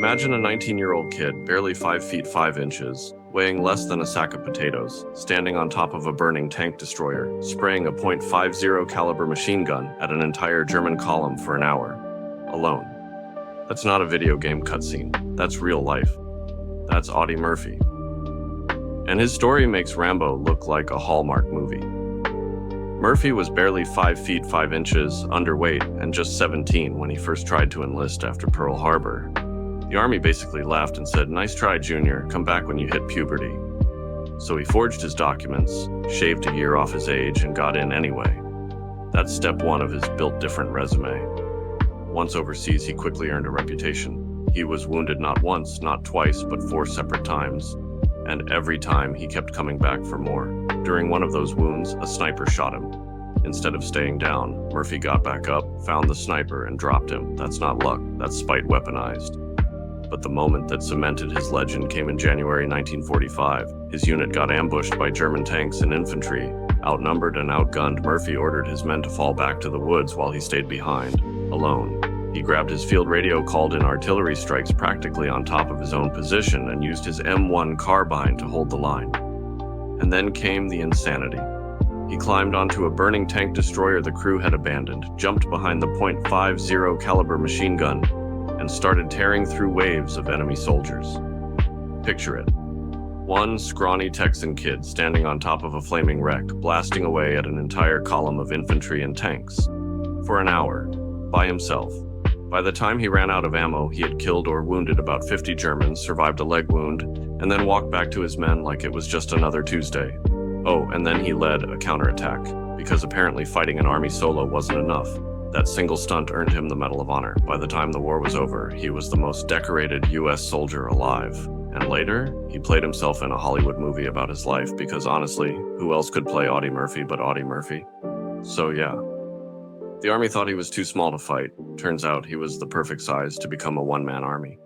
Imagine a 19-year-old kid, barely 5 feet 5 inches, weighing less than a sack of potatoes, standing on top of a burning tank destroyer, spraying a .50 caliber machine gun at an entire German column for an hour, alone. That's not a video game cutscene. That's real life. That's Audie Murphy. And his story makes Rambo look like a Hallmark movie. Murphy was barely 5 feet 5 inches, underweight, and just 17 when he first tried to enlist after Pearl Harbor. The Army basically laughed and said, "Nice try, Junior, come back when you hit puberty." So he forged his documents, shaved a year off his age, and got in anyway. That's step one of his built different resume. Once overseas, he quickly earned a reputation. He was wounded not once, not twice, but 4 separate times. And every time, he kept coming back for more. During one of those wounds, a sniper shot him. Instead of staying down, Murphy got back up, found the sniper, and dropped him. That's not luck, that's spite weaponized. But the moment that cemented his legend came in January 1945. His unit got ambushed by German tanks and infantry. Outnumbered and outgunned, Murphy ordered his men to fall back to the woods while he stayed behind, alone. He grabbed his field radio, called in artillery strikes practically on top of his own position, and used his M1 carbine to hold the line. And then came the insanity. He climbed onto a burning tank destroyer the crew had abandoned, jumped behind the .50 caliber machine gun, and started tearing through waves of enemy soldiers. Picture it. One scrawny Texan kid standing on top of a flaming wreck, blasting away at an entire column of infantry and tanks. For an hour, by himself. By the time he ran out of ammo, he had killed or wounded about 50 Germans, survived a leg wound, and then walked back to his men like it was just another Tuesday. Oh, and then he led a counterattack, because apparently fighting an army solo wasn't enough. That single stunt earned him the Medal of Honor. By the time the war was over, he was the most decorated U.S. soldier alive. And later, he played himself in a Hollywood movie about his life, because honestly, who else could play Audie Murphy but Audie Murphy? So yeah. The Army thought he was too small to fight. Turns out he was the perfect size to become a one-man army.